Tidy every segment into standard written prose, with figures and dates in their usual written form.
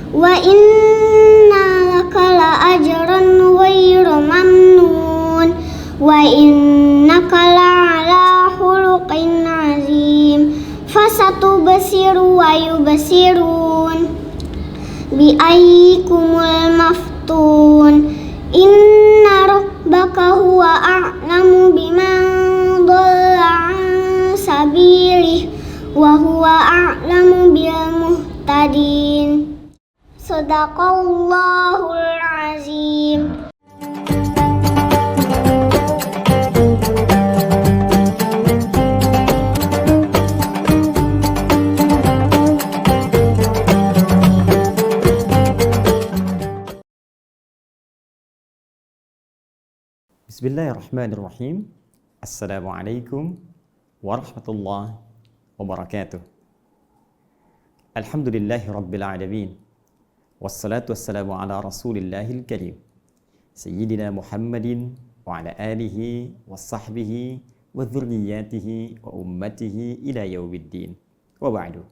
wa inna laka la ajran ghairu mamnun wa innaka la ala khuluqin azim fasatubsiru wa yubsirun bi ayyikumul maftun inna rabbaka huwa a'lamu biman dhalla an sabilihi wa huwa a'lamu bil muhtadin. Shadaqallahul azim. Bismillahirrahmanirrahim. Assalamualaikum warahmatullahi wabarakatuh. Alhamdulillahi rabbil alamin. Wassalatu wassalamu ala rasulillahil karim Sayyidina Muhammadin wa ala alihi wa sahbihi wa dhurriyyatihi wa ummatihi ila yaumiddin. Wa ba'du.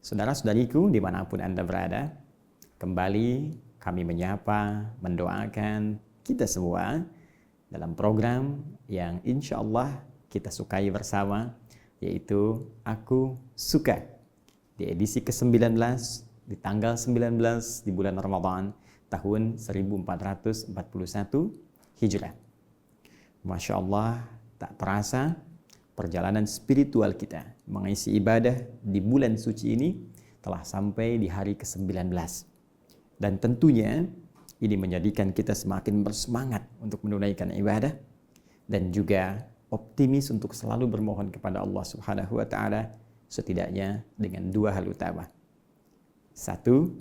Saudara-saudariku dimanapun Anda berada, kembali kami menyapa, mendoakan kita semua dalam program yang insya Allah kita sukai bersama, yaitu Aku Suka, di edisi ke-19 di tanggal 19 di bulan Ramadan tahun 1441 Hijrah. Masya Allah, tak terasa perjalanan spiritual kita mengisi ibadah di bulan suci ini telah sampai di hari ke-19. Dan tentunya ini menjadikan kita semakin bersemangat untuk menunaikan ibadah dan juga optimis untuk selalu bermohon kepada Allah Subhanahu wa taala, setidaknya dengan dua hal utama. Satu,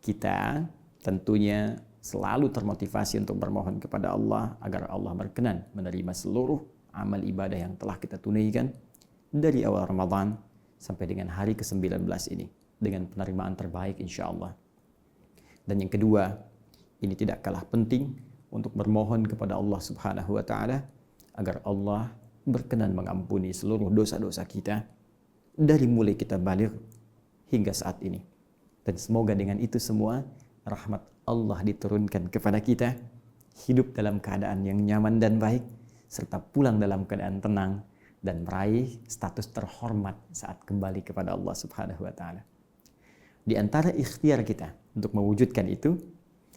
kita tentunya selalu termotivasi untuk bermohon kepada Allah agar Allah berkenan menerima seluruh amal ibadah yang telah kita tunaikan dari awal Ramadan sampai dengan hari ke-19 ini dengan penerimaan terbaik insya Allah. Dan yang kedua, ini tidak kalah penting untuk bermohon kepada Allah Subhanahu wa taala agar Allah berkenan mengampuni seluruh dosa-dosa kita dari mulai kita balik hingga saat ini. Dan semoga dengan itu semua rahmat Allah diturunkan kepada kita, hidup dalam keadaan yang nyaman dan baik, serta pulang dalam keadaan tenang dan meraih status terhormat saat kembali kepada Allah Subhanahu wa taala. Di antara ikhtiar kita untuk mewujudkan itu,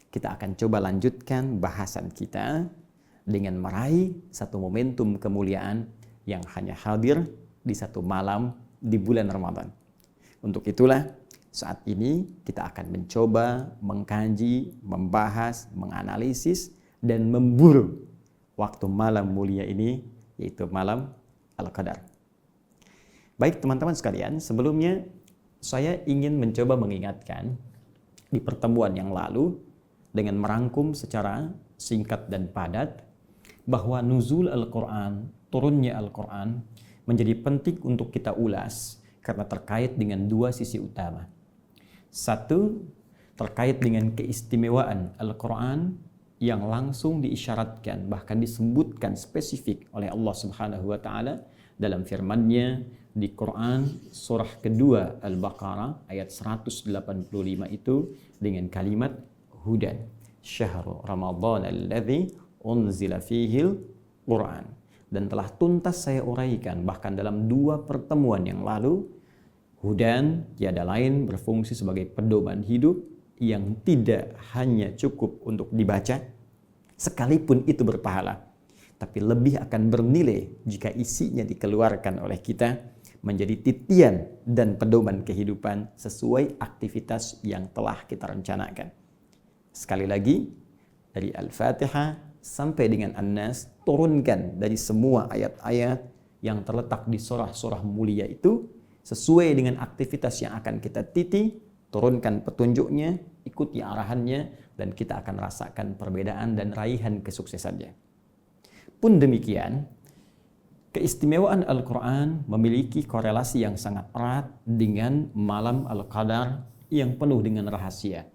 kita akan coba lanjutkan bahasan kita dengan meraih satu momentum kemuliaan yang hanya hadir di satu malam di bulan Ramadan. Untuk itulah saat ini kita akan mencoba mengkaji, membahas, menganalisis, dan memburu waktu malam mulia ini, yaitu malam Al-Qadar. Baik teman-teman sekalian, sebelumnya saya ingin mencoba mengingatkan di pertemuan yang lalu dengan merangkum secara singkat dan padat bahwa nuzul Al-Quran, turunnya Al-Quran menjadi penting untuk kita ulas karena terkait dengan dua sisi utama. Satu, terkait dengan keistimewaan Al-Quran yang langsung diisyaratkan, bahkan disebutkan spesifik oleh Allah Subhanahu wa taala dalam firman-Nya di Quran surah kedua Al-Baqarah ayat 185 itu dengan kalimat hudan syahrul ramadhan alladzi unzila fihil Quran. Dan telah tuntas saya uraikan bahkan dalam dua pertemuan yang lalu, hudan tiada lain berfungsi sebagai pedoman hidup yang tidak hanya cukup untuk dibaca sekalipun itu berpahala, tapi lebih akan bernilai jika isinya dikeluarkan oleh kita menjadi titian dan pedoman kehidupan sesuai aktivitas yang telah kita rencanakan. Sekali lagi, dari Al-Fatihah sampai dengan An-Nas, turunkan dari semua ayat-ayat yang terletak di surah-surah mulia itu sesuai dengan aktivitas yang akan kita titi, turunkan petunjuknya, ikuti arahannya, dan kita akan rasakan perbedaan dan raihan kesuksesannya. Pun demikian, keistimewaan Al-Quran memiliki korelasi yang sangat erat dengan malam Al-Qadar yang penuh dengan rahasia.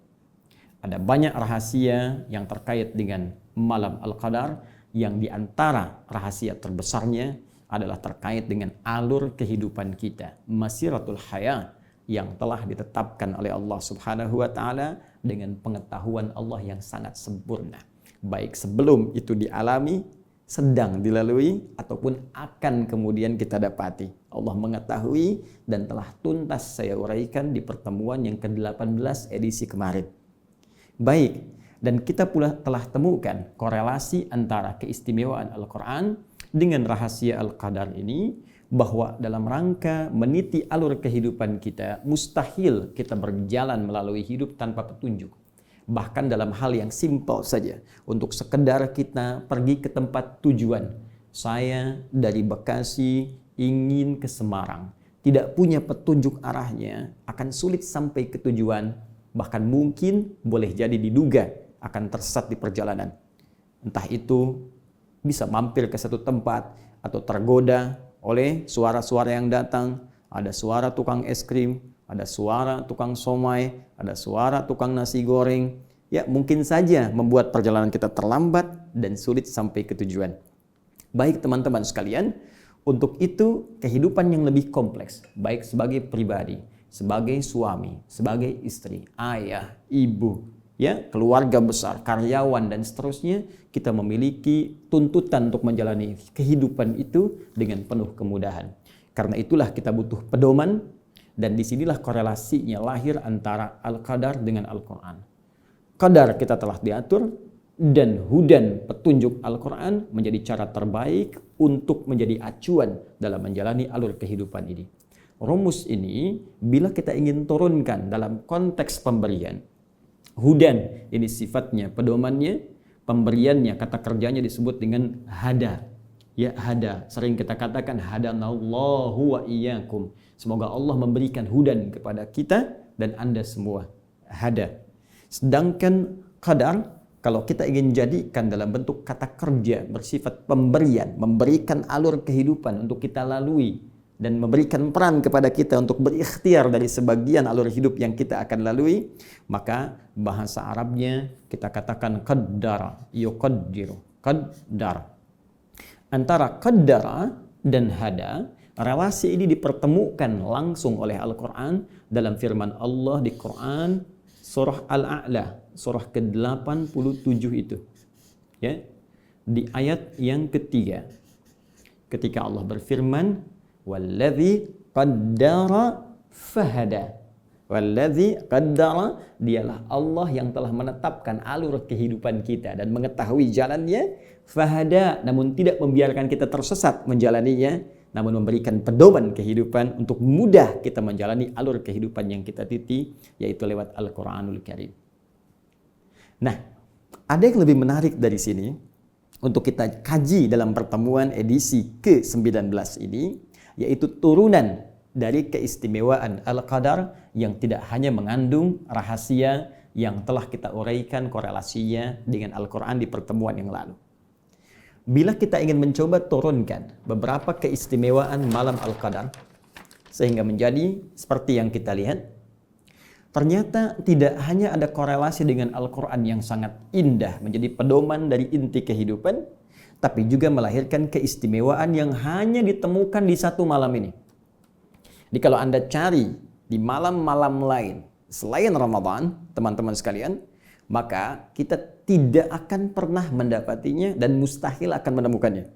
Ada banyak rahasia yang terkait dengan malam Al-Qadar yang diantara rahasia terbesarnya adalah terkait dengan alur kehidupan kita, masiratul hayat, yang telah ditetapkan oleh Allah Subhanahu wa taala dengan pengetahuan Allah yang sangat sempurna. Baik sebelum itu dialami, sedang dilalui, ataupun akan kemudian kita dapati. Allah mengetahui dan telah tuntas saya uraikan di pertemuan yang ke-18 edisi kemarin. Baik, dan kita pula telah temukan korelasi antara keistimewaan Al-Quran dengan rahasia Al-Qadar ini, bahwa dalam rangka meniti alur kehidupan kita, mustahil kita berjalan melalui hidup tanpa petunjuk. Bahkan dalam hal yang simpel saja, untuk sekedar kita pergi ke tempat tujuan. Saya dari Bekasi ingin ke Semarang, tidak punya petunjuk arahnya, akan sulit sampai ke tujuan, bahkan mungkin boleh jadi diduga akan tersesat di perjalanan. Entah itu bisa mampir ke satu tempat atau tergoda oleh suara-suara yang datang, ada suara tukang es krim, ada suara tukang somai, ada suara tukang nasi goreng. Ya, mungkin saja membuat perjalanan kita terlambat dan sulit sampai ke tujuan. Baik teman-teman sekalian, untuk itu kehidupan yang lebih kompleks, baik sebagai pribadi, sebagai suami, sebagai istri, ayah, ibu, ya, keluarga besar, karyawan dan seterusnya, kita memiliki tuntutan untuk menjalani kehidupan itu dengan penuh kemudahan. Karena itulah kita butuh pedoman, dan disinilah korelasinya lahir antara Al-Qadar dengan Al-Quran. Qadar kita telah diatur, dan hudan petunjuk Al-Quran menjadi cara terbaik untuk menjadi acuan dalam menjalani alur kehidupan ini. Rumus ini bila kita ingin turunkan dalam konteks pemberian, hudan ini sifatnya, pedomannya, pemberiannya, kata kerjanya disebut dengan hada. Ya, hada. Sering kita katakan hadanallahu wa iyyakum. Semoga Allah memberikan hudan kepada kita dan Anda semua. Hada. Sedangkan qadar, kalau kita ingin jadikan dalam bentuk kata kerja bersifat pemberian, memberikan alur kehidupan untuk kita lalui dan memberikan peran kepada kita untuk berikhtiar dari sebagian alur hidup yang kita akan lalui, maka bahasa Arabnya kita katakan qaddara, yuqaddiru, qaddar. Antara qaddara dan hada, relasi ini dipertemukan langsung oleh Al-Quran dalam firman Allah di Quran surah Al-A'la, surah ke-87 itu. Ya. Di ayat yang ketiga, ketika Allah berfirman, "Walladzi qaddara fahada." Walladzi qaddara, dialah Allah yang telah menetapkan alur kehidupan kita dan mengetahui jalannya, fahada, namun tidak membiarkan kita tersesat menjalaninya, namun memberikan pedoman kehidupan untuk mudah kita menjalani alur kehidupan yang kita titi, yaitu lewat Al-Quranul Karim. Nah, ada yang lebih menarik dari sini untuk kita kaji dalam pertemuan edisi ke-19 ini, yaitu turunan dari keistimewaan Al-Qadar yang tidak hanya mengandung rahasia yang telah kita uraikan korelasinya dengan Al-Quran di pertemuan yang lalu. Bila kita ingin mencoba turunkan beberapa keistimewaan malam Al-Qadar sehingga menjadi seperti yang kita lihat, ternyata tidak hanya ada korelasi dengan Al-Quran yang sangat indah menjadi pedoman dari inti kehidupan, tapi juga melahirkan keistimewaan yang hanya ditemukan di satu malam ini. Jadi kalau Anda cari di malam-malam lain selain Ramadan, teman-teman sekalian, maka kita tidak akan pernah mendapatinya dan mustahil akan menemukannya.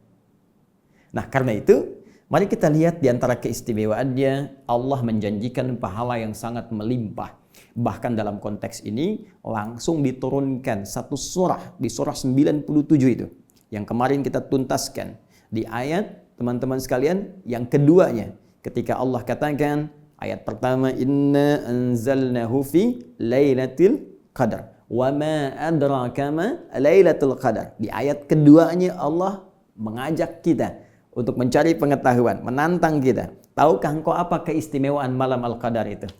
Nah, karena itu, mari kita lihat di antara keistimewaannya, Allah menjanjikan pahala yang sangat melimpah. Bahkan dalam konteks ini, langsung diturunkan satu surah, di surah 97 itu, yang kemarin kita tuntaskan. Di ayat, teman-teman sekalian, yang keduanya, ketika Allah katakan, ayat pertama, Inna anzalnahu fi lailatul qadar. Wa ma adraka ma lailatul qadar. Di ayat keduanya Allah mengajak kita untuk mencari pengetahuan, menantang kita. Tahukah engkau apa keistimewaan malam Al-Qadar itu?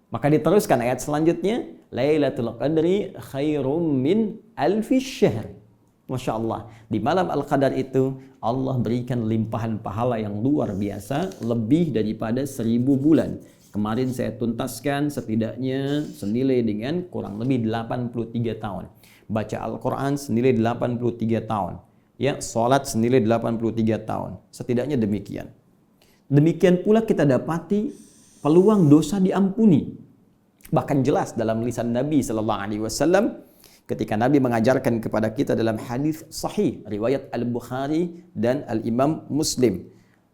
Maka diteruskan ayat selanjutnya, Lailatul Qadri khairum min alfi syahr. Masya Allah, di malam Al-Qadar itu Allah berikan limpahan pahala yang luar biasa, lebih daripada 1000 bulan. Kemarin saya tuntaskan setidaknya senilai dengan kurang lebih 83 tahun. Baca Al-Quran senilai 83 tahun. Ya, sholat senilai 83 tahun. Setidaknya demikian. Demikian pula kita dapati peluang dosa diampuni. Bahkan jelas dalam lisan Nabi sallallahu alaihi wasallam ketika Nabi mengajarkan kepada kita dalam hadis sahih riwayat Al-Bukhari dan Al-Imam Muslim,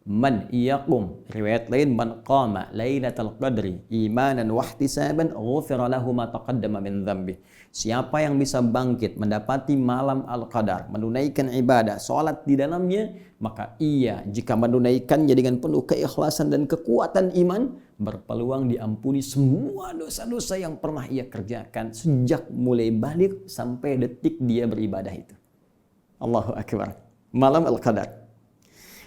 man yaqum, riwayat lain man qama lailatul qadri imanan wa ihtisaban ghufira lahu ma taqaddama min dhanbi. Siapa yang bisa bangkit mendapati malam Al-Qadar, menunaikan ibadah, salat di dalamnya, maka ia jika menunaikannya dengan penuh keikhlasan dan kekuatan iman, berpeluang diampuni semua dosa-dosa yang pernah ia kerjakan sejak mulai balik sampai detik dia beribadah itu. Allahu Akbar. Malam Al-Qadar.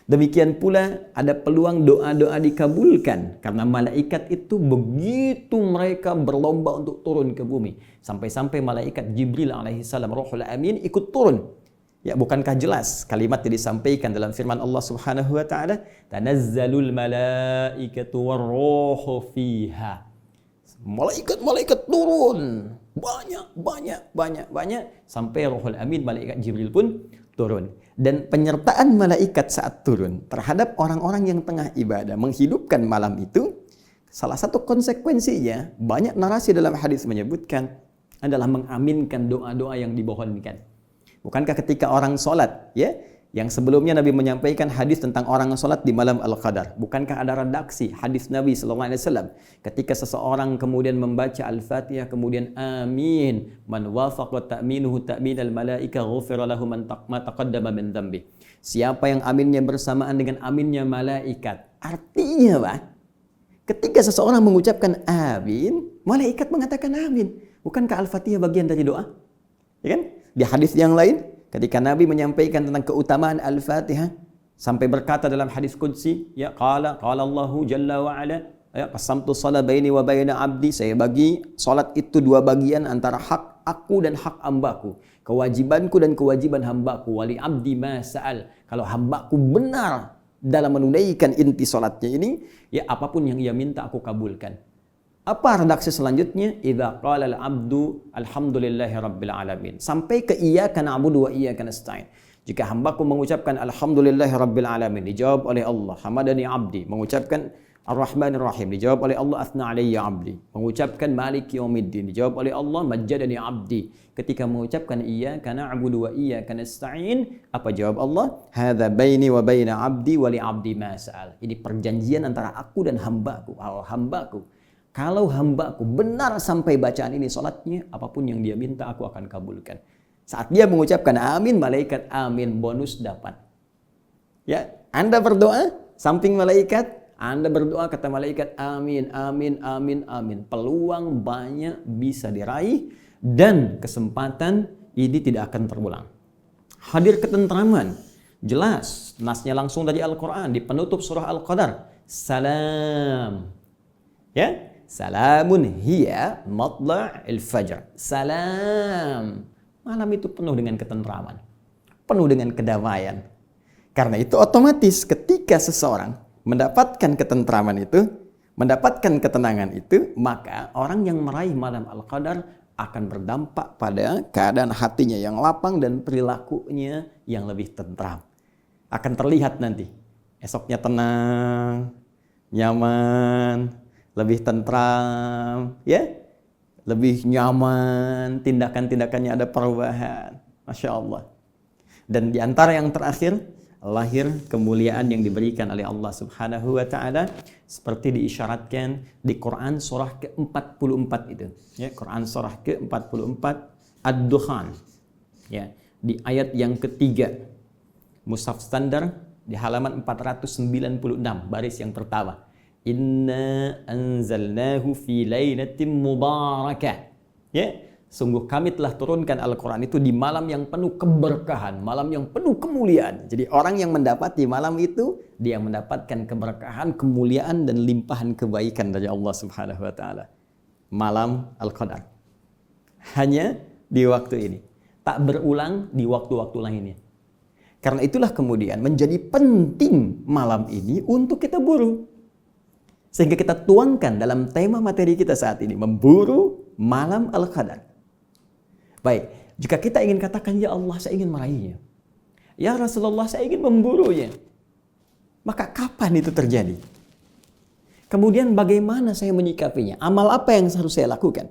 Demikian pula ada peluang doa-doa dikabulkan karena malaikat itu begitu mereka berlomba untuk turun ke bumi. Sampai-sampai malaikat Jibril alaihissalam Ruhul Amin ikut turun. Ya, bukankah jelas kalimat yang disampaikan dalam firman Allah Subhanahu wa taala, "Tanazzalul malaikatu warruhu fiha." Malaikat-malaikat turun. Banyak sampai Ruhul Amin malaikat Jibril pun turun. Dan penyertaan malaikat saat turun terhadap orang-orang yang tengah ibadah menghidupkan malam itu, salah satu konsekuensinya banyak narasi dalam hadis menyebutkan adalah mengaminkan doa-doa yang dibohonkan. Bukankah ketika orang sholat, ya, yang sebelumnya Nabi menyampaikan hadis tentang orang sholat di malam Al-Qadar. Bukankah ada redaksi hadis Nabi SAW ketika seseorang kemudian membaca Al-Fatihah kemudian amin, man wafaqa ta'minuhu ta'minal malaika ghufira lahu ma taqaddama min dhanbi. Siapa yang aminnya bersamaan dengan aminnya malaikat. Artinya, Pak, ketika seseorang mengucapkan amin, malaikat mengatakan amin. Bukankah Al-Fatihah bagian dari doa? Ya kan? Di hadis yang lain ketika Nabi menyampaikan tentang keutamaan Al-Fatihah sampai berkata dalam hadis qudsi, ya qala Allahu jalla wa ala, ya qasamtu shalah baini wa baina abdi, saya bagi salat itu dua bagian antara hak aku dan hak hambaku, kewajibanku dan kewajiban hambaku, wali abdi ma sa'al. Kalau hambaku benar dalam menunaikan inti salatnya ini, ya apapun yang ia minta aku kabulkan. Apa redaksi selanjutnya? Idza qala al-'abdu alhamdulillahi rabbil alamin. Sampai ke iyyaka na'budu wa iyyaka nasta'in. Jika hambaku mengucapkan alhamdulillahi rabbil alamin, dijawab oleh Allah, hamadani 'abdi. Mengucapkan ar-rahmanir rahim, dijawab oleh Allah, athna 'alayya 'abdi. Mengucapkan maliki yaumiddin, dijawab oleh Allah, majjadani 'abdi. Ketika mengucapkan iyyaka na'budu wa iyyaka nasta'in, apa jawab Allah? Hadza baini wa baina 'abdi wa li 'abdi ma sa'al. Ini perjanjian antara aku dan hambaku. Hambaku, kalau hambaku benar sampai bacaan ini salatnya, apapun yang dia minta aku akan kabulkan. Saat dia mengucapkan amin, malaikat amin, bonus dapat. Ya, Anda berdoa, samping malaikat, Anda berdoa kata malaikat amin, amin, amin, amin. Peluang banyak bisa diraih dan kesempatan ini tidak akan terulang. Hadir ketentraman, jelas, nasnya langsung dari Al-Quran, di penutup surah Al-Qadar. Salam. Ya, salamun hiya matla'il fajr. Salam. Malam itu penuh dengan ketentraman, penuh dengan kedamaian. Karena itu otomatis ketika seseorang mendapatkan ketentraman itu, mendapatkan ketenangan itu, maka orang yang meraih malam Al-Qadar akan berdampak pada keadaan hatinya yang lapang dan perilakunya yang lebih tentram. Akan terlihat nanti, esoknya tenang, nyaman, lebih tentram, ya, lebih nyaman, tindakan-tindakannya ada perubahan, Masya Allah. Dan di antara yang terakhir, lahir kemuliaan yang diberikan oleh Allah Subhanahu wa taala seperti diisyaratkan di Quran surah ke-44 itu, ya, Quran surah ke-44 Ad-Dukhan, ya, di ayat yang ketiga, mushaf standar di halaman 496, baris yang pertama. Inna anzalnahu fi lailatin mubarakah. Ya, sungguh kami telah turunkan Al-Quran itu di malam yang penuh keberkahan, malam yang penuh kemuliaan. Jadi orang yang mendapati malam itu, dia mendapatkan keberkahan, kemuliaan, dan limpahan kebaikan dari Allah Subhanahu wa taala. Malam Al-Qadar. Hanya di waktu ini. Tak berulang di waktu-waktu lainnya. Karena itulah kemudian menjadi penting malam ini untuk kita buru. Sehingga kita tuangkan dalam tema materi kita saat ini, memburu malam Al-Qadar. Baik, jika kita ingin katakan, ya Allah, saya ingin meraihnya. Ya Rasulullah, saya ingin memburunya. Maka kapan itu terjadi? Kemudian bagaimana saya menyikapinya? Amal apa yang harus saya lakukan?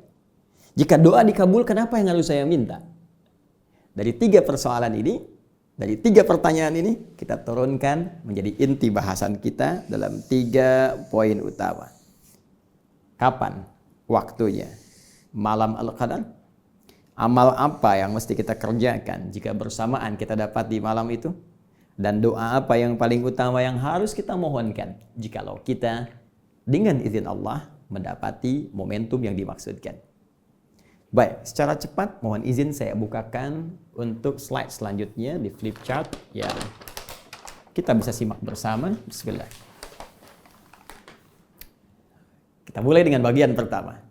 Jika doa dikabulkan, apa yang harus saya minta? Dari 3 persoalan ini, dari 3 pertanyaan ini, kita turunkan menjadi inti bahasan kita dalam 3 poin utama. Kapan waktunya? Malam Al-Qadar. Amal apa yang mesti kita kerjakan jika bersamaan kita dapat di malam itu? Dan doa apa yang paling utama yang harus kita mohonkan jikalau kita dengan izin Allah mendapati momentum yang dimaksudkan. Baik, secara cepat mohon izin saya bukakan untuk slide selanjutnya di flip chart ya. Kita bisa simak bersama. Bismillah. Kita mulai dengan bagian pertama.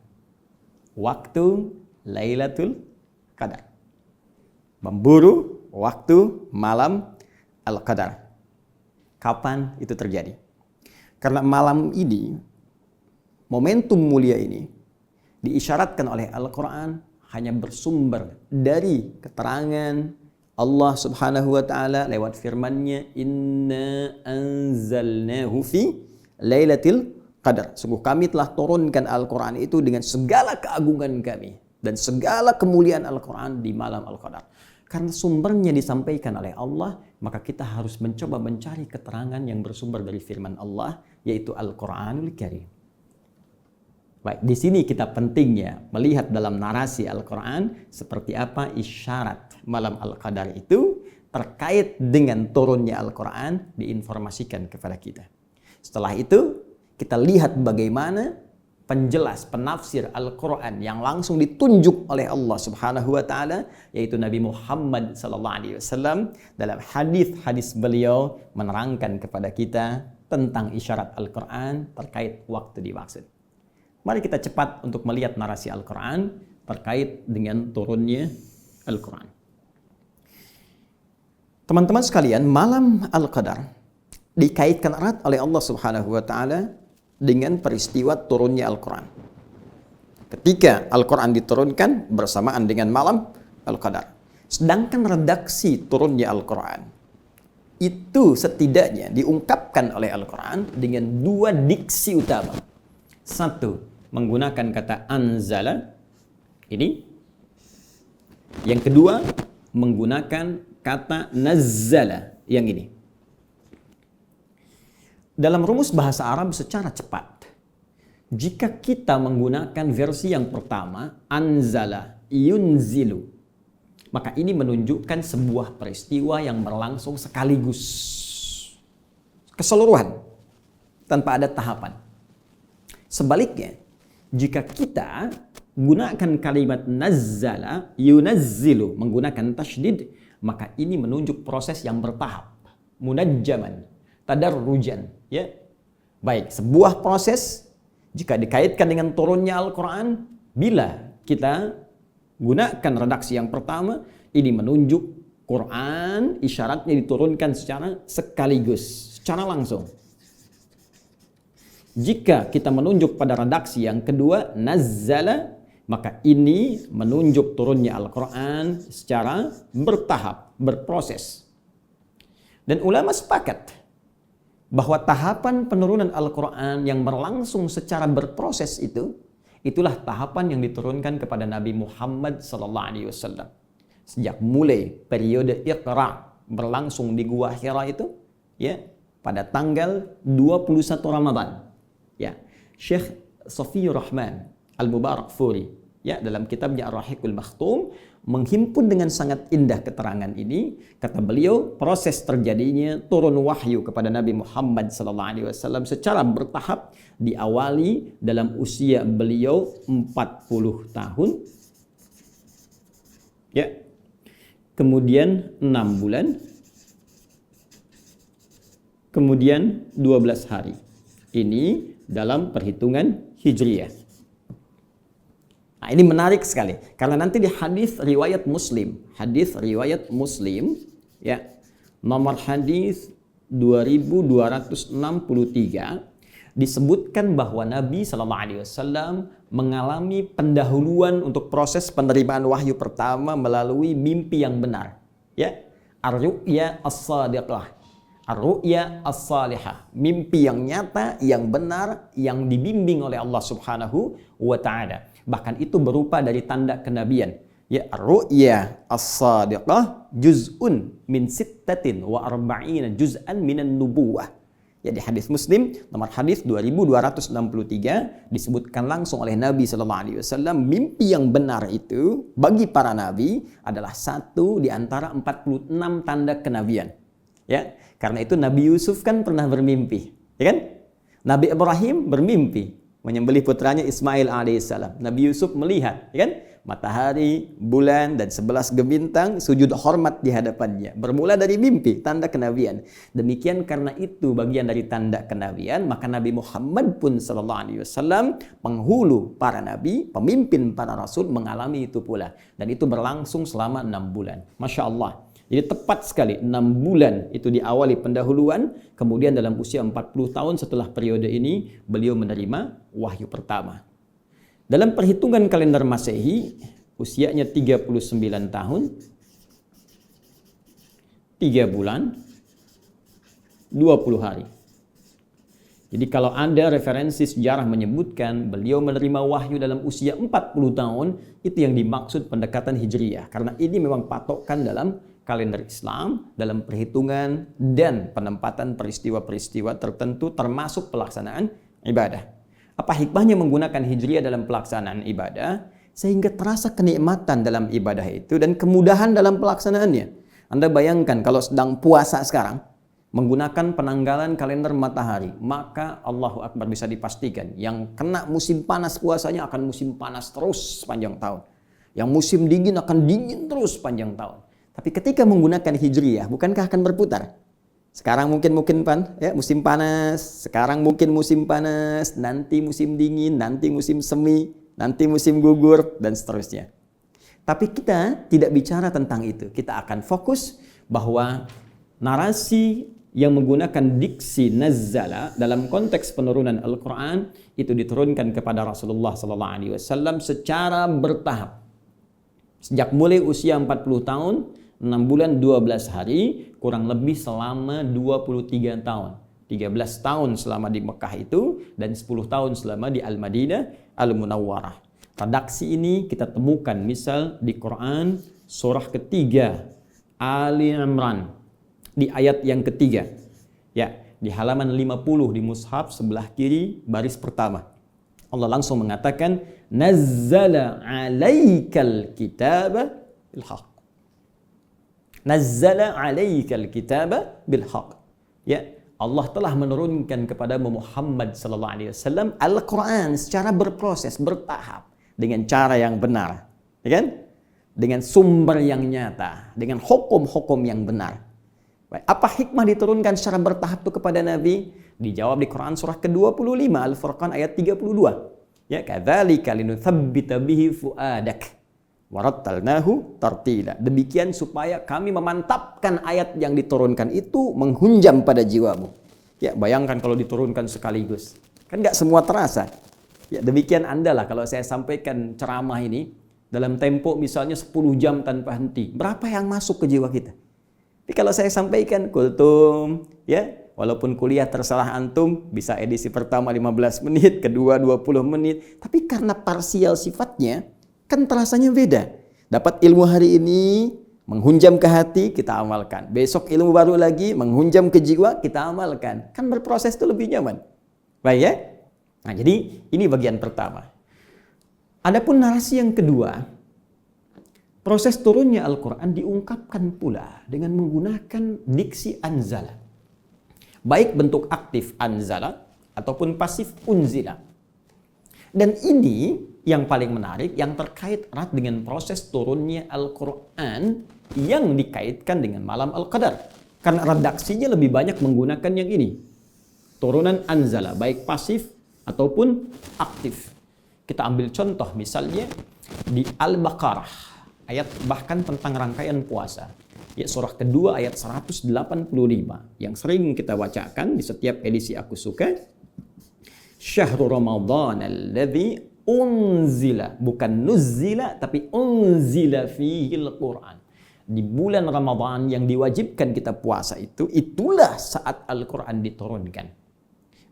Waktu Lailatul Qadar. Memburu waktu malam Al-Qadar. Kapan itu terjadi? Karena malam ini, momentum mulia ini, diisyaratkan oleh Al-Quran hanya bersumber dari keterangan Allah Subhanahu wa Ta'ala lewat firman-Nya, Inna anzalnahu fi Lailatul Qadar. Sungguh kami telah turunkan Al-Quran itu dengan segala keagungan kami dan segala kemuliaan Al-Quran di malam Al-Qadar. Karena sumbernya disampaikan oleh Allah, maka kita harus mencoba mencari keterangan yang bersumber dari firman Allah, yaitu Al-Quranul Karim. Baik, di sini kita pentingnya melihat dalam narasi Al-Quran seperti apa isyarat malam Al-Qadar itu terkait dengan turunnya Al-Quran diinformasikan kepada kita. Setelah itu, kita lihat bagaimana penjelas, penafsir Al-Quran yang langsung ditunjuk oleh Allah Subhanahu wa Ta'ala, yaitu Nabi Muhammad SAW dalam hadis-hadis beliau menerangkan kepada kita tentang isyarat Al-Quran terkait waktu dimaksud. Mari kita cepat untuk melihat narasi Al-Quran terkait dengan turunnya Al-Quran. Teman-teman sekalian, malam Al-Qadar dikaitkan erat oleh Allah Subhanahu wa Ta'ala dengan peristiwa turunnya Al-Quran. Ketika Al-Quran diturunkan bersamaan dengan malam Al-Qadar. Sedangkan redaksi turunnya Al-Quran itu setidaknya diungkapkan oleh Al-Quran dengan 2 diksi utama. 1, menggunakan kata anzala ini. Yang kedua, menggunakan kata nazzala yang ini. Dalam rumus bahasa Arab secara cepat, jika kita menggunakan versi yang pertama, anzala, yunzilu, maka ini menunjukkan sebuah peristiwa yang berlangsung sekaligus, keseluruhan, tanpa ada tahapan. Sebaliknya, jika kita gunakan kalimat nazzala, yunazzilu, menggunakan tasydid, maka ini menunjuk proses yang bertahap, munajjaman, tadarrujan, ya. Baik, sebuah proses jika dikaitkan dengan turunnya Al-Quran, bila kita gunakan redaksi yang pertama, ini menunjuk Quran isyaratnya diturunkan secara sekaligus, secara langsung. Jika kita menunjuk pada redaksi yang kedua, nazzala, maka ini menunjuk turunnya Al-Quran secara bertahap, berproses. Dan ulama sepakat bahwa tahapan penurunan Al-Quran yang berlangsung secara berproses itu, itulah tahapan yang diturunkan kepada Nabi Muhammad SAW. Sejak mulai periode Iqra berlangsung di Gua Hira itu, ya, pada tanggal 21 Ramadan. Ya, Syekh Safiyur Rahman Al-Mubarakfuri, ya, dalam kitabnya Ar-Rahiqul Makhtum menghimpun dengan sangat indah keterangan ini. Kata beliau, proses terjadinya turun wahyu kepada Nabi Muhammad SAW secara bertahap diawali dalam usia beliau 40 tahun. Ya. Kemudian 6 bulan. Kemudian 12 hari. Ini dalam perhitungan Hijriyah. Nah, ini menarik sekali karena nanti di hadis riwayat Muslim, ya, nomor hadis 2263 disebutkan bahwa Nabi SAW mengalami pendahuluan untuk proses penerimaan wahyu pertama melalui mimpi yang benar, ya, ar-ru'ya as-sadiqah, Ar-ru'ya as-salihah, mimpi yang nyata, yang benar, yang dibimbing oleh Allah Subhanahu wa taala. Bahkan itu berupa dari tanda kenabian. Ya, ar-ru'ya as-sadiqah juz'un min sittatin wa arba'ina juz'an minan nubuwah. Ya, di hadis Muslim nomor hadis 2263 disebutkan langsung oleh Nabi sallallahu alaihi wasallam, mimpi yang benar itu bagi para nabi adalah satu di antara 46 tanda kenabian. Ya, karena itu Nabi Yusuf kan pernah bermimpi, ya kan? Nabi Ibrahim bermimpi menyembelih putranya Ismail alaihissalam. Nabi Yusuf melihat, ya kan? Matahari, bulan, dan 11 bintang sujud hormat di hadapannya. Bermula dari mimpi, tanda kenabian. Demikian karena itu bagian dari tanda kenabian, maka Nabi Muhammad pun sallallahu alaihi wasallam, penghulu para nabi, pemimpin para rasul, mengalami itu pula. Dan itu berlangsung selama 6 bulan. Masya Allah. Jadi tepat sekali 6 bulan itu diawali pendahuluan, kemudian dalam usia 40 tahun setelah periode ini, beliau menerima wahyu pertama. Dalam perhitungan kalender Masehi, usianya 39 tahun, 3 bulan, 20 hari. Jadi kalau ada referensi sejarah menyebutkan beliau menerima wahyu dalam usia 40 tahun, itu yang dimaksud pendekatan Hijriyah. Karena ini memang patokan dalam kalender Islam, dalam perhitungan dan penempatan peristiwa-peristiwa tertentu termasuk pelaksanaan ibadah. Apa hikmahnya menggunakan Hijriyah dalam pelaksanaan ibadah? Sehingga terasa kenikmatan dalam ibadah itu dan kemudahan dalam pelaksanaannya. Anda bayangkan kalau sedang puasa sekarang, menggunakan penanggalan kalender matahari, maka Allahu Akbar bisa dipastikan yang kena musim panas puasanya akan musim panas terus sepanjang tahun. Yang musim dingin akan dingin terus sepanjang tahun. Tapi ketika menggunakan Hijriyah, bukankah akan berputar? Sekarang mungkin ya, musim panas, sekarang mungkin musim panas, nanti musim dingin, nanti musim semi, nanti musim gugur, dan seterusnya. Tapi kita tidak bicara tentang itu. Kita akan fokus bahwa narasi yang menggunakan diksi nazzala dalam konteks penurunan Al-Quran itu diturunkan kepada Rasulullah SAW secara bertahap. Sejak mulai usia 40 tahun, 6 bulan 12 hari, kurang lebih selama 23 tahun. 13 tahun selama di Mekah itu, dan 10 tahun selama di Al-Madinah Al-Munawwarah. Redaksi ini kita temukan misal di Quran surah ketiga Ali Imran, di ayat yang ketiga. Ya, di halaman 50 di mushaf sebelah kiri baris pertama. Allah langsung mengatakan, Nazzala alaikal kitaba bil haqq. Nazzala alaikal kitaba bil haqq. Ya, Allah telah menurunkan kepada Muhammad sallallahu alaihi wasallam Al-Qur'an secara berproses, bertahap, dengan cara yang benar, ya kan? Dengan sumber yang nyata, dengan hukum-hukum yang benar. Baik, apa hikmah diturunkan secara bertahap itu kepada Nabi? Dijawab di Quran surah ke-25 Al-Furqan ayat 32. Ya, kadzalika linutsabbita bihi fuadak. Warattalnahu tartila. Demikian supaya kami memantapkan ayat yang diturunkan itu menghunjam pada jiwamu. Ya, bayangkan kalau diturunkan sekaligus. Kan nggak semua terasa. Ya, demikian Anda lah kalau saya sampaikan ceramah ini dalam tempo misalnya 10 jam tanpa henti. Berapa yang masuk ke jiwa kita? Tapi kalau saya sampaikan kultum, ya, walaupun kuliah terserah antum, bisa edisi pertama 15 menit, kedua 20 menit. Tapi karena parsial sifatnya, kan terasanya beda. Dapat ilmu hari ini, menghunjam ke hati, kita amalkan. Besok ilmu baru lagi, menghunjam ke jiwa, kita amalkan. Kan berproses itu lebih nyaman. Baik ya? Nah, jadi ini bagian pertama. Adapun narasi yang kedua, proses turunnya Al-Quran diungkapkan pula dengan menggunakan diksi anzala. Baik bentuk aktif anzala, ataupun pasif unzila. Dan ini yang paling menarik, yang terkait erat dengan proses turunnya Al-Quran yang dikaitkan dengan malam Al-Qadar. Karena redaksinya lebih banyak menggunakan yang ini. Turunan anzala, baik pasif ataupun aktif. Kita ambil contoh misalnya di Al-Baqarah, ayat bahkan tentang rangkaian puasa. Ya, surah kedua ayat 185 yang sering kita bacakan di setiap edisi Aku Suka. Syahrul Ramadan alladzi unzila, bukan nuzzila tapi unzila fihil Quran. di bulan Ramadan yang diwajibkan kita puasa itu, itulah saat Al-Quran diturunkan.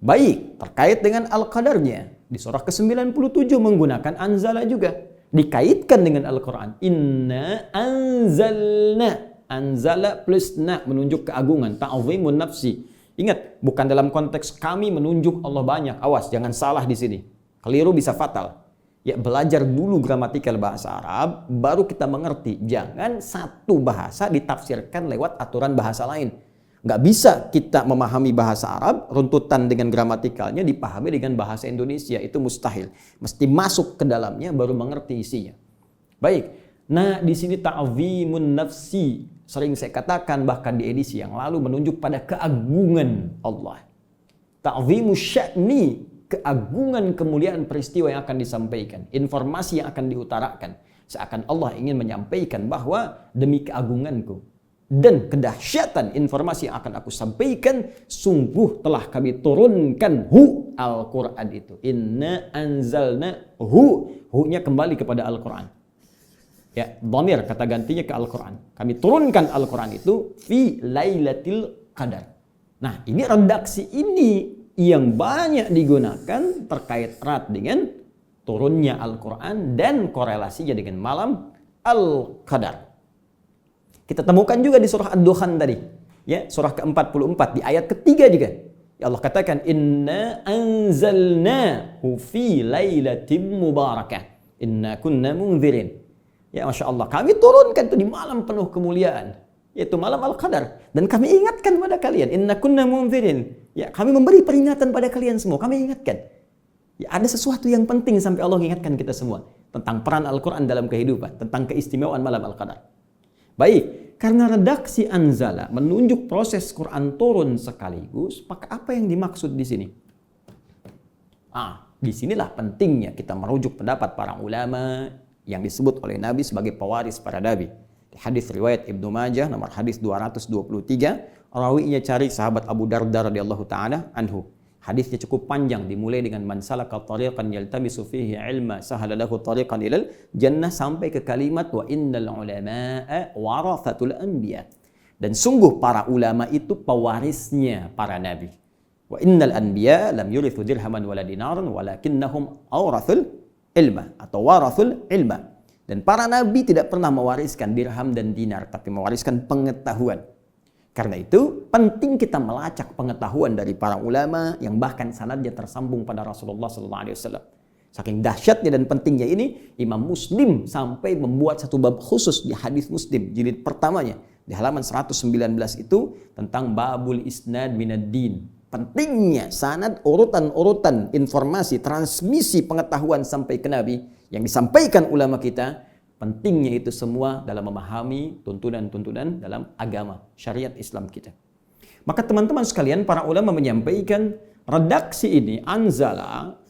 Baik, terkait dengan Al-Qadarnya, di surah ke-97 menggunakan anzala juga. Dikaitkan dengan Al-Quran. Inna anzalna. Anzala plus na, menunjuk keagungan. Ta'zimun nafsi. Ingat, bukan dalam konteks kami menunjuk Allah banyak. Awas, jangan salah di sini. Keliru bisa fatal. Ya, belajar dulu gramatikal bahasa Arab, baru kita mengerti. Jangan satu bahasa ditafsirkan lewat aturan bahasa lain. Nggak bisa kita memahami bahasa Arab, runtutan dengan gramatikalnya dipahami dengan bahasa Indonesia. Itu mustahil. Mesti masuk ke dalamnya, baru mengerti isinya. Baik, nah di sini ta'zimun nafsi. Sering saya katakan bahkan di edisi yang lalu menunjuk pada keagungan Allah. Ta'zimu sya'ni, keagungan kemuliaan peristiwa yang akan disampaikan, informasi yang akan diutarakan, seakan Allah ingin menyampaikan bahwa demi keagunganku dan kedahsyatan informasi yang akan aku sampaikan, sungguh telah kami turunkan Al-Quran itu. Inna anzalna hu-nya kembali kepada Al-Quran. Ya, dhamir kata gantinya ke Al-Quran. Kami turunkan Al-Quran itu fi lailatul qadar. Nah, ini redaksi ini yang banyak digunakan terkait erat dengan turunnya Al-Quran dan korelasinya dengan malam Al-Qadar. Kita temukan juga di surah Ad-Dukhan tadi, ya, surah ke-44 di ayat ketiga juga. Ya Allah katakan inna anzalnahu fi lailatin mubarakah inna kunna munzirin. Ya, Masya Allah, kami turunkan itu di malam penuh kemuliaan, yaitu malam Al-Qadar. Dan kami ingatkan pada kalian, inna kunna munzirin. Ya, kami memberi peringatan pada kalian semua, kami ingatkan. Ya, ada sesuatu yang penting sampai Allah ingatkan kita semua tentang peran Al-Quran dalam kehidupan, tentang keistimewaan malam Al-Qadar. Baik, karena redaksi anzala menunjuk proses Quran turun sekaligus, maka apa yang dimaksud di sini? Disinilah pentingnya kita merujuk pendapat para ulama yang disebut oleh Nabi sebagai pewaris para nabi. Di hadis riwayat Ibnu Majah nomor hadis 223, rawinya cari sahabat Abu Darda radhiyallahu taala anhu. Hadisnya cukup panjang, dimulai dengan man salaka tariqan yaltamisu fihi ilma sahala lahu tariqan ilal jannah sampai ke kalimat wa innal ulama'a warathatul anbiya. Dan sungguh para ulama itu pewarisnya para nabi. Wa innal anbiya lam yurithu dirhaman wala dinaran walakinnahum awrathul ilma atau warathul ilma. Dan para nabi tidak pernah mewariskan dirham dan dinar, tapi mewariskan pengetahuan. Karena itu penting kita melacak pengetahuan dari para ulama yang bahkan sanadnya tersambung pada Rasulullah SAW. Saking dahsyatnya dan pentingnya ini, Imam Muslim sampai membuat satu bab khusus di hadis Muslim jilid pertamanya di halaman 119 itu tentang babul isnad minad din. Pentingnya sanad, urutan-urutan informasi, transmisi pengetahuan sampai ke Nabi yang disampaikan ulama kita. Pentingnya itu semua dalam memahami tuntunan-tuntunan dalam agama, syariat Islam kita. Maka teman-teman sekalian, para ulama menyampaikan redaksi ini, anzala,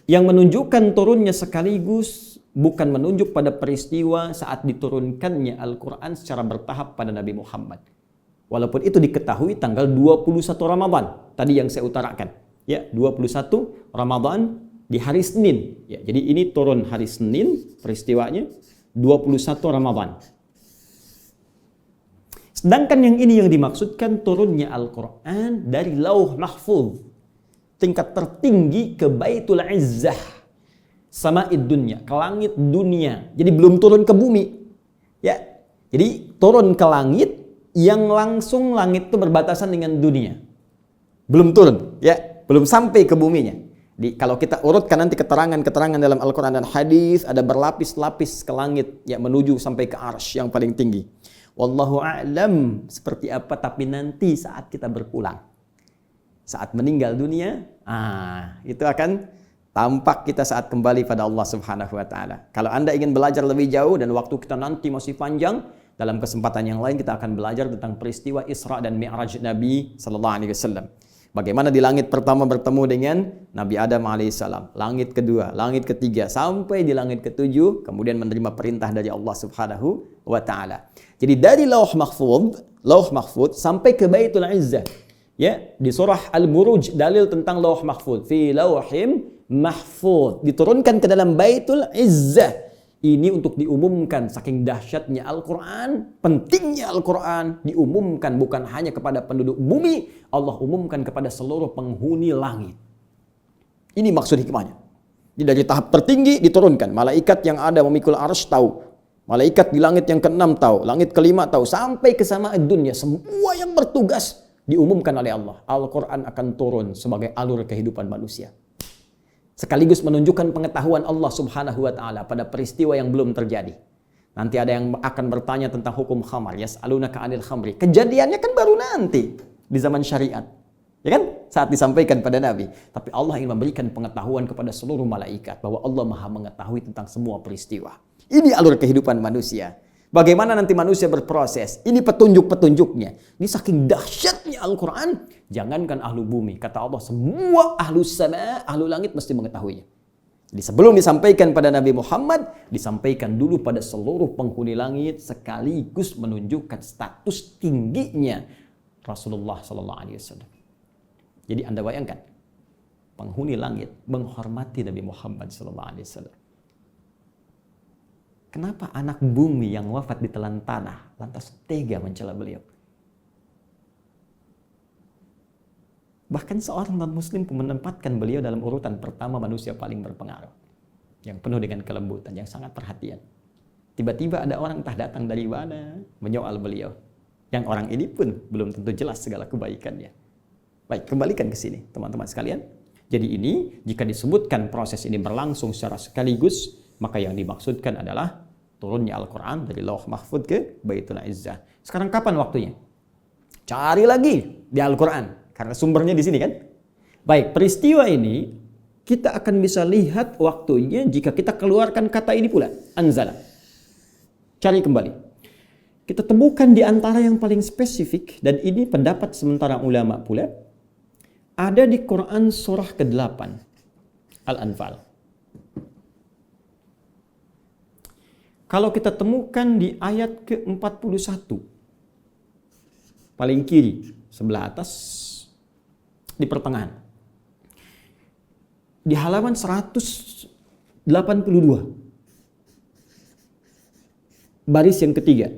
yang menunjukkan turunnya sekaligus bukan menunjuk pada peristiwa saat diturunkannya Al-Quran secara bertahap pada Nabi Muhammad. Walaupun itu diketahui tanggal 21 Ramadan, tadi yang saya utarakan. Ya, 21 Ramadan di hari Senin. Ya, jadi ini turun hari Senin peristiwanya 21 Ramadan. Sedangkan yang ini yang dimaksudkan turunnya Al-Quran dari Lauh Mahfuz, tingkat tertinggi ke Baitul Izzah, sama'id dunya, ke langit dunia. Jadi belum turun ke bumi. Ya, jadi turun ke langit yang langsung langit itu berbatasan dengan dunia. Belum turun, ya, belum sampai ke buminya. Kalau kita urutkan nanti keterangan-keterangan dalam Al-Quran dan hadis, ada berlapis-lapis ke langit yang menuju sampai ke arsy yang paling tinggi. Wallahu a'lam seperti apa, tapi nanti saat kita berpulang, saat meninggal dunia, itu akan tampak kita saat kembali pada Allah Subhanahu wa taala. Kalau Anda ingin belajar lebih jauh dan waktu kita nanti masih panjang, dalam kesempatan yang lain kita akan belajar tentang peristiwa Isra dan Mi'raj Nabi sallallahu alaihi wasallam. Bagaimana di langit pertama bertemu dengan Nabi Adam alaihissalam, langit kedua, langit ketiga, sampai di langit ketujuh, kemudian menerima perintah dari Allah Subhanahu wa taala. Jadi dari Lauh Mahfuz sampai ke Baitul Izzah. Ya, di surah Al-Buruj dalil tentang Lauh Mahfuz, fi lauhim mahfuz, diturunkan ke dalam Baitul Izzah. Ini untuk diumumkan saking dahsyatnya Al-Quran, pentingnya Al-Quran diumumkan bukan hanya kepada penduduk bumi, Allah umumkan kepada seluruh penghuni langit. Ini maksud hikmahnya. Jadi dari tahap tertinggi diturunkan, malaikat yang ada memikul arsy tahu, malaikat di langit yang ke-6 tahu, langit ke-5 tahu, sampai ke sama'id dunya, semua yang bertugas diumumkan oleh Allah. Al-Quran akan turun sebagai alur kehidupan manusia. Sekaligus menunjukkan pengetahuan Allah Subhanahu wa taala pada peristiwa yang belum terjadi. Nanti ada yang akan bertanya tentang hukum khamar, yas'alunaka 'anil khamri. Kejadiannya kan baru nanti di zaman syariat. Ya kan? Saat disampaikan pada Nabi. Tapi Allah ingin memberikan pengetahuan kepada seluruh malaikat bahwa Allah Maha mengetahui tentang semua peristiwa. Ini alur kehidupan manusia. Bagaimana nanti manusia berproses? Ini petunjuk-petunjuknya. Ini saking dahsyatnya Al-Quran. Jangankan ahlu bumi. Kata Allah, semua ahlu sama, ahlu langit mesti mengetahuinya. Jadi sebelum disampaikan pada Nabi Muhammad, disampaikan dulu pada seluruh penghuni langit sekaligus menunjukkan status tingginya Rasulullah SAW. Jadi Anda bayangkan, penghuni langit menghormati Nabi Muhammad SAW. Kenapa anak bumi yang wafat di telan tanah lantas tega mencela beliau? Bahkan seorang non-muslim pun menempatkan beliau dalam urutan pertama manusia paling berpengaruh. Yang penuh dengan kelembutan, yang sangat perhatian. Tiba-tiba ada orang entah datang dari mana menyoal beliau. Yang orang ini pun belum tentu jelas segala kebaikannya. Baik, kembalikan ke sini teman-teman sekalian. Jadi ini jika disebutkan proses ini berlangsung secara sekaligus, maka yang dimaksudkan adalah turunnya Al-Quran dari Lauh Mahfud ke Baitul Izzah. Sekarang kapan waktunya? Cari lagi di Al-Quran. Karena sumbernya di sini kan. Baik, peristiwa ini kita akan bisa lihat waktunya jika kita keluarkan kata ini pula. Anzala. Cari kembali. Kita temukan di antara yang paling spesifik, dan ini pendapat sementara ulama pula, ada di Quran surah ke-8. Al-Anfal. Kalau kita temukan di ayat ke-41, paling kiri, sebelah atas, di pertengahan. Di halaman 182, baris yang ketiga.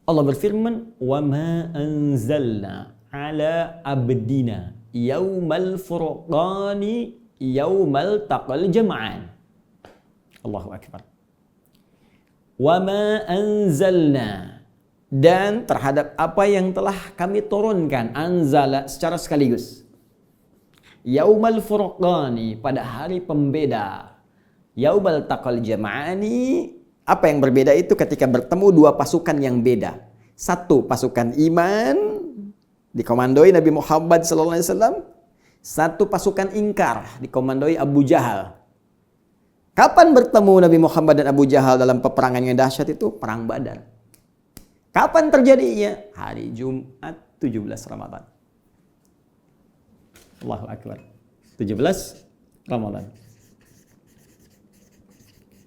Allah berfirman, "Wa ma anzalna ala abdina yaumal furqani yaumal taqal jam'an." Allahu akbar. Wa ma anzalna, dan terhadap apa yang telah kami turunkan, anzala secara sekaligus. Yaumal furqani, pada hari pembeda. Yaumal taqal jam'ani, apa yang berbeda itu ketika bertemu dua pasukan yang beda. Satu pasukan iman dikomandoi Nabi Muhammad SAW. Satu pasukan ingkar dikomandoi Abu Jahal. Kapan bertemu Nabi Muhammad dan Abu Jahal dalam peperangan yang dahsyat itu? Perang Badar. Kapan terjadinya? Hari Jumat 17 Ramadan. Allahu Akbar. 17 Ramadan.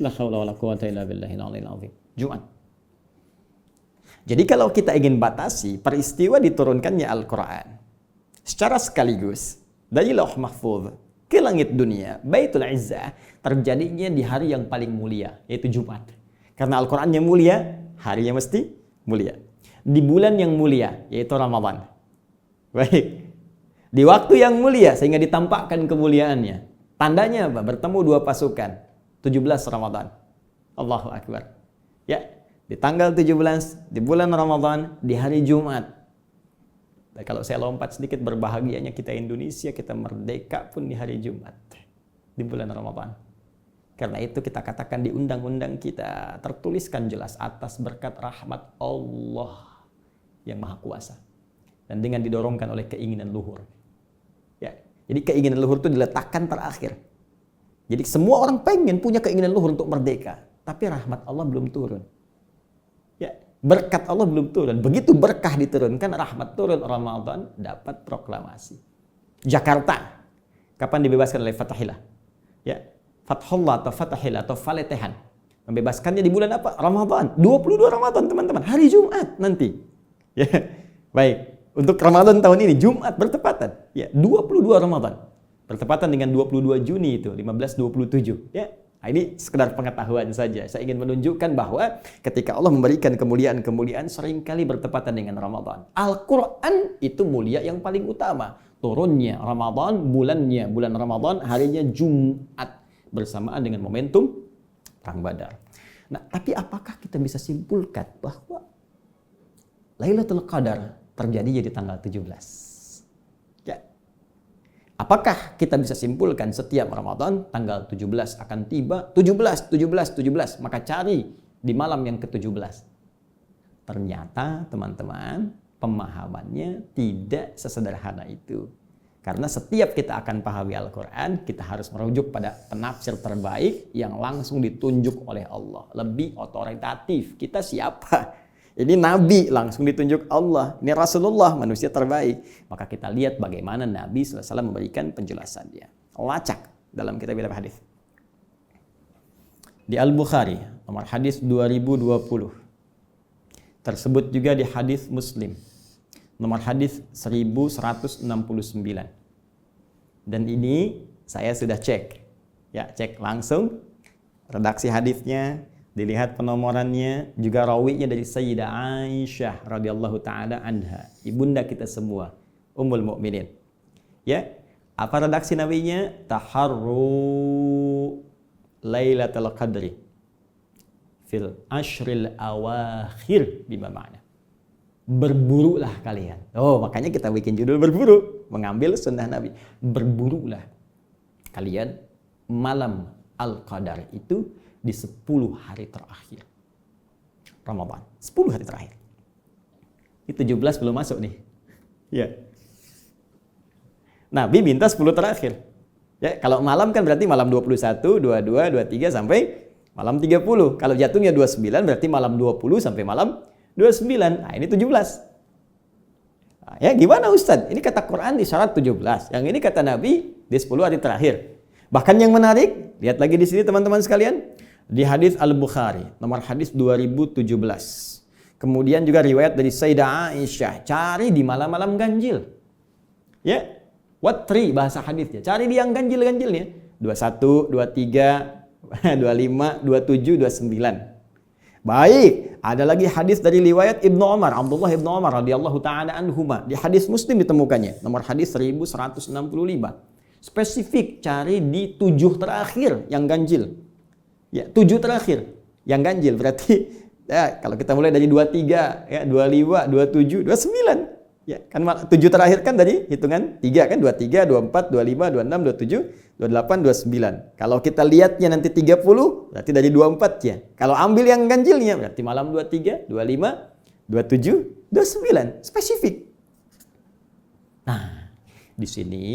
La haula wala quwwata illa billahil aliyil azim. Jumat. Jadi kalau kita ingin batasi peristiwa diturunkannya Al-Quran secara sekaligus dari Lauh Mahfuz ke langit dunia, Baitul Izzah, terjadinya di hari yang paling mulia, yaitu Jumat. Karena Al-Qurannya mulia, harinya mesti mulia. Di bulan yang mulia, yaitu Ramadan. Baik. Di waktu yang mulia, sehingga ditampakkan kemuliaannya. Tandanya apa? Bertemu dua pasukan. 17 Ramadan. Allahu Akbar. Ya, di tanggal 17, di bulan Ramadan, di hari Jumat. Dan kalau saya lompat sedikit, berbahagianya kita Indonesia, kita merdeka pun di hari Jumat. Di bulan Ramadan. Karena itu kita katakan di undang-undang kita, tertuliskan jelas atas berkat rahmat Allah yang Maha Kuasa. Dan dengan didorongkan oleh keinginan luhur. Ya, jadi keinginan luhur itu diletakkan terakhir. Jadi semua orang pengen punya keinginan luhur untuk merdeka. Tapi rahmat Allah belum turun. Ya, berkat Allah belum turun. Begitu berkah diturunkan, rahmat turun, Ramadan dapat proklamasi. Jakarta, kapan dibebaskan oleh Fatahillah? Ya, Fathullah atau Fatahillah atau Faletehan. Membebaskannya di bulan apa? Ramadan. 22 Ramadan, teman-teman. Hari Jumat nanti. Ya, baik. Untuk Ramadan tahun ini, Jumat bertepatan. Ya, 22 Ramadan. Bertepatan dengan 22 Juni itu, 1527. Ya. Nah, ini sekedar pengetahuan saja. Saya ingin menunjukkan bahwa ketika Allah memberikan kemuliaan-kemuliaan seringkali bertepatan dengan Ramadan. Al-Quran itu mulia yang paling utama. Turunnya Ramadan, bulan Ramadan, harinya Jumat. Bersamaan dengan momentum Perang Badar. Nah, tapi apakah kita bisa simpulkan bahwa Lailatul Qadar terjadi jadi tanggal 17? Ya. Apakah kita bisa simpulkan setiap Ramadan tanggal 17 akan tiba? 17. Maka cari di malam yang ke-17. Ternyata teman-teman, pemahamannya tidak sesederhana itu. Karena setiap kita akan pahami Al-Quran, kita harus merujuk pada penafsir terbaik yang langsung ditunjuk oleh Allah. Lebih otoritatif. Kita siapa? Ini Nabi langsung ditunjuk Allah. Ini Rasulullah, manusia terbaik. Maka kita lihat bagaimana Nabi SAW memberikan penjelasannya. Lacak dalam kitab-kitab hadis. Di Al-Bukhari, nomor hadis 2020. Tersebut juga di hadis Muslim. Nomor hadis 1169. Dan ini saya sudah cek. Ya, cek langsung redaksi hadisnya. Dilihat penomorannya, juga rawinya dari Sayyidah Aisyah radhiyallahu taala anha, ibunda kita semua, Ummul Mukminin. Ya, apa redaksi nabinya? Taharru Lailatul Qadri fil ashril awakhir, bima ma'na. Berburulah kalian. Oh, makanya kita bikin judul berburu, mengambil sunnah Nabi. Berburulah kalian malam Al-Qadar itu di 10 hari terakhir Ramadan. 10 hari terakhir. Ini 17 belum masuk nih. Ya. Nabi minta 10 terakhir. Ya, kalau malam kan berarti malam 21, 22, 23 sampai malam 30. Kalau jatuhnya 29 berarti malam 20 sampai malam 29. Nah, ini 17. Nah, ya gimana Ustaz? Ini kata Quran di syarat 17. Yang ini kata Nabi di 10 hari terakhir. Bahkan yang menarik, lihat lagi di sini teman-teman sekalian. Di hadis Al-Bukhari, nomor hadis 2017. Kemudian juga riwayat dari Sayyidah Aisyah, cari di malam-malam ganjil. Ya, watri bahasa hadisnya. Cari di yang ganjil-ganjilnya. 21, 23, 25, 27, 29. Baik, ada lagi hadis dari riwayat Ibnu Umar, Abdullah Ibnu Umar radhiyallahu taala anhuma. Di hadis Muslim ditemukannya, nomor hadis 1165. Spesifik cari di 7 terakhir yang ganjil. Ya, 7 terakhir yang ganjil berarti ya, kalau kita mulai dari 23, ya 25, 27, 29. Ya, kan 7 terakhir kan dari hitungan 3 kan 23, 24, 25, 26, 27, 28, 29. Kalau kita lihatnya nanti 30 berarti dari 24 ya. Kalau ambil yang ganjilnya berarti malam 23, 25, 27, 29. Spesifik. Nah, di sini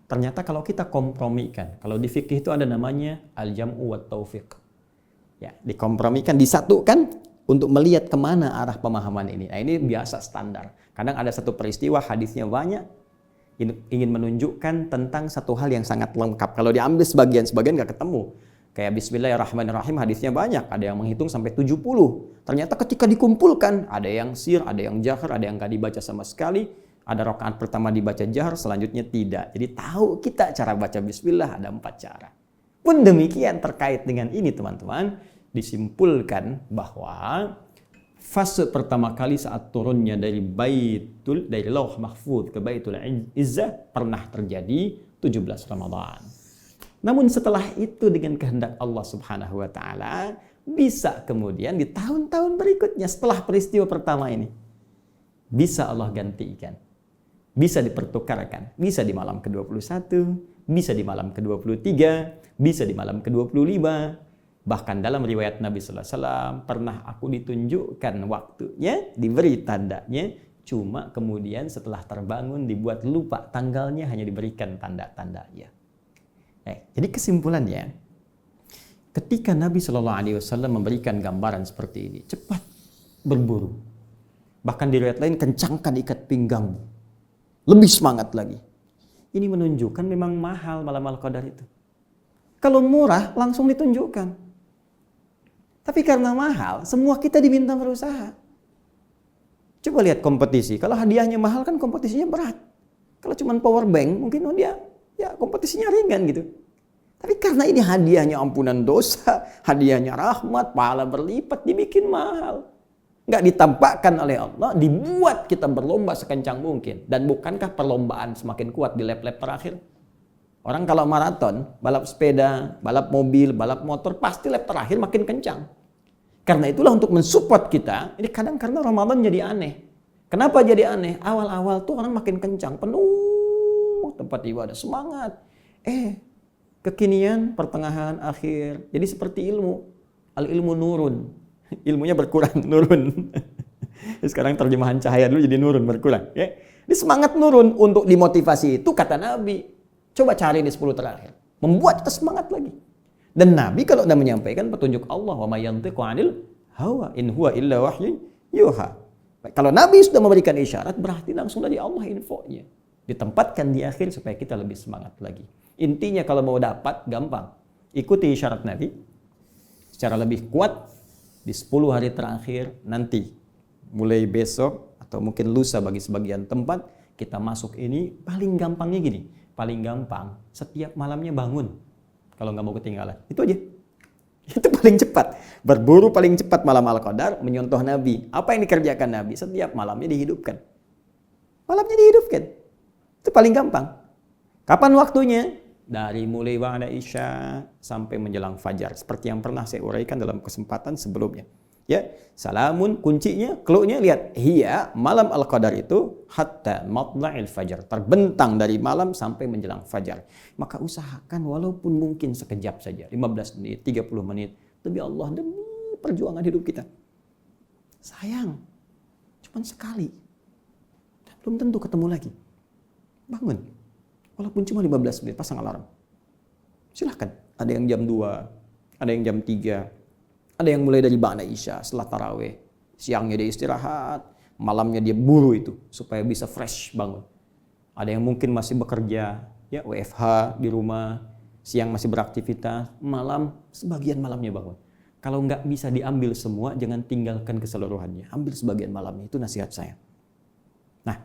ternyata kalau kita kompromikan, kalau di fikih itu ada namanya al-jam'u wa taufiq. Ya, dikompromikan, disatukan untuk melihat kemana arah pemahaman ini. Nah, ini biasa standar. Kadang ada satu peristiwa, hadisnya banyak, ingin menunjukkan tentang satu hal yang sangat lengkap. Kalau diambil sebagian nggak ketemu. Kayak Bismillahirrahmanirrahim, hadisnya banyak. Ada yang menghitung sampai 70. Ternyata ketika dikumpulkan, ada yang sir, ada yang jahar, ada yang nggak dibaca sama sekali. Ada rakaat pertama dibaca jahar, selanjutnya tidak. Jadi tahu kita cara baca bismillah ada 4 cara. Pun demikian terkait dengan ini teman-teman, disimpulkan bahwa fase pertama kali saat turunnya dari Lauh Mahfuz ke Baitul Izzah pernah terjadi 17 Ramadan. Namun setelah itu dengan kehendak Allah Subhanahu wa taala bisa kemudian di tahun-tahun berikutnya setelah peristiwa pertama ini bisa Allah gantikan. Bisa dipertukarkan, bisa di malam ke-21, bisa di malam ke-23, bisa di malam ke-25. Bahkan dalam riwayat Nabi sallallahu alaihi wasallam pernah aku ditunjukkan waktunya, diberi tandanya, cuma kemudian setelah terbangun dibuat lupa tanggalnya, hanya diberikan tanda-tandanya. Jadi kesimpulannya, ketika Nabi sallallahu alaihi wasallam memberikan gambaran seperti ini, cepat berburu. Bahkan di riwayat lain kencangkan ikat pinggangmu. Lebih semangat lagi. Ini menunjukkan memang mahal malam Al-Qadar itu. Kalau murah langsung ditunjukkan. Tapi karena mahal, semua kita diminta berusaha. Coba lihat kompetisi. Kalau hadiahnya mahal kan kompetisinya berat. Kalau cuma power bank mungkin dia Ya kompetisinya ringan gitu. Tapi karena ini hadiahnya ampunan dosa, hadiahnya rahmat, pahala berlipat, dibikin mahal. Nggak ditampakkan oleh Allah, dibuat kita berlomba sekencang mungkin. Dan bukankah perlombaan semakin kuat di lap-lap terakhir? Orang kalau maraton, balap sepeda, balap mobil, balap motor, pasti lap terakhir makin kencang. Karena itulah untuk mensupport kita, ini kadang karena Ramadan jadi aneh. Kenapa jadi aneh? Awal-awal tuh orang makin kencang, penuh tempat ibadah, semangat. Kekinian, pertengahan, akhir. Jadi seperti ilmu. Al-ilmu nurun. Ilmunya berkurang, nurun. Sekarang terjemahan cahaya dulu jadi nurun, berkurang. Ya. Ini semangat nurun untuk dimotivasi itu, kata Nabi. Coba cari di 10 terakhir. Membuat kita semangat lagi. Dan Nabi kalau sudah menyampaikan petunjuk Allah, wa may yantiqu 'anil hawa in huwa illa wahyun yuha. Kalau Nabi sudah memberikan isyarat, berarti langsung dari Allah infonya. Ditempatkan di akhir supaya kita lebih semangat lagi. Intinya kalau mau dapat, gampang. Ikuti isyarat Nabi secara lebih kuat di 10 hari terakhir nanti. Mulai besok atau mungkin lusa bagi sebagian tempat, kita masuk ini paling gampangnya gini. Paling gampang, setiap malamnya bangun. Kalau nggak mau ketinggalan. Itu aja. Itu paling cepat. Berburu paling cepat malam Al-Qadar, menyontoh Nabi. Apa yang dikerjakan Nabi? Setiap malamnya dihidupkan. Malamnya dihidupkan. Itu paling gampang. Kapan waktunya? Dari mulai ba'da isya sampai menjelang fajar. Seperti yang pernah saya uraikan dalam kesempatan sebelumnya. Ya, salamun kuncinya, clue-nya lihat. Hiya, malam Al-Qadar itu hatta matla'il fajar. Terbentang dari malam sampai menjelang fajar. Maka usahakan walaupun mungkin sekejap saja. 15 menit, 30 menit. Demi Allah, demi perjuangan hidup kita. Sayang, cuma sekali. Dan belum tentu ketemu lagi. Bangun. Walaupun cuma 15 menit, pasang alarm. Silahkan. Ada yang jam 2, ada yang jam 3, ada yang mulai dari ba'da isya, setelah tarawih. Siangnya dia istirahat, malamnya dia buru itu, supaya bisa fresh bangun. Ada yang mungkin masih bekerja, ya WFH di rumah, siang masih beraktivitas, malam, sebagian malamnya bangun. Kalau nggak bisa diambil semua, jangan tinggalkan keseluruhannya. Ambil sebagian malamnya, itu nasihat saya. Nah,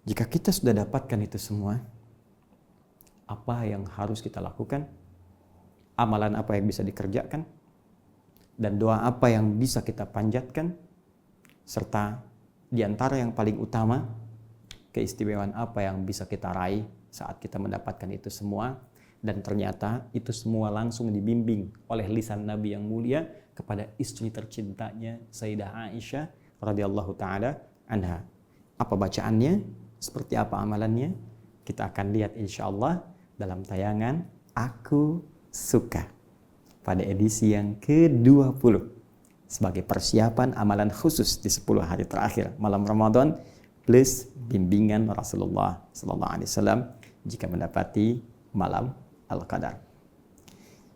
jika kita sudah dapatkan itu semua, apa yang harus kita lakukan? Amalan apa yang bisa dikerjakan? Dan doa apa yang bisa kita panjatkan? Serta di antara yang paling utama, keistimewaan apa yang bisa kita raih saat kita mendapatkan itu semua? Dan ternyata itu semua langsung dibimbing oleh lisan Nabi yang mulia kepada istri tercintanya Sayyidah Aisyah radhiyallahu taala anha. Apa bacaannya? Seperti apa amalannya? Kita akan lihat insyaallah dalam tayangan Aku Suka pada edisi yang ke-20 sebagai persiapan amalan khusus di 10 hari terakhir malam Ramadan plus bimbingan Rasulullah SAW jika mendapati malam Al-Qadar.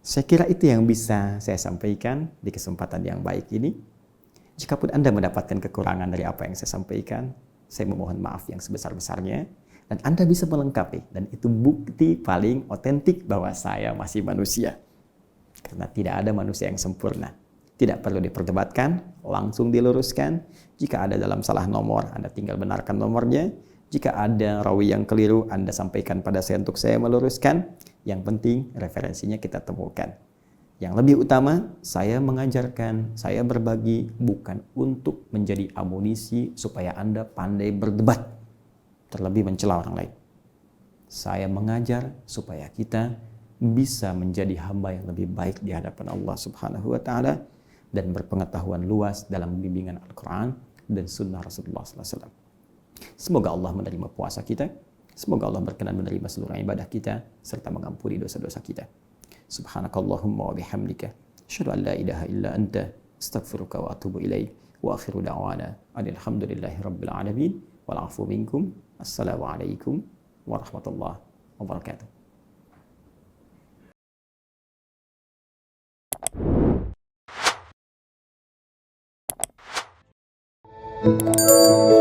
Saya kira itu yang bisa saya sampaikan di kesempatan yang baik ini. Jikapun Anda mendapatkan kekurangan dari apa yang saya sampaikan, saya memohon maaf yang sebesar-besarnya, dan Anda bisa melengkapi, dan itu bukti paling otentik bahwa saya masih manusia. Karena tidak ada manusia yang sempurna. Tidak perlu diperdebatkan, langsung diluruskan. Jika ada dalam salah nomor, Anda tinggal benarkan nomornya. Jika ada rawi yang keliru, Anda sampaikan pada saya untuk saya meluruskan. Yang penting referensinya kita temukan. Yang lebih utama, saya mengajarkan, saya berbagi bukan untuk menjadi amunisi supaya Anda pandai berdebat, terlebih mencela orang lain. Saya mengajar supaya kita bisa menjadi hamba yang lebih baik di hadapan Allah Subhanahu wa taala dan berpengetahuan luas dalam bimbingan Al-Qur'an dan sunnah Rasulullah SAW. Semoga Allah menerima puasa kita, semoga Allah berkenan menerima seluruh ibadah kita serta mengampuni dosa-dosa kita. Subhanakallahumma wa bihamdika asyhadu an la ilaha illa anta astaghfiruka wa atubu ilaik wa akhiru da'wana alhamdulillahi rabbil alamin wal afu minkum. Assalamualaikum warahmatullahi wabarakatuh. Thank you.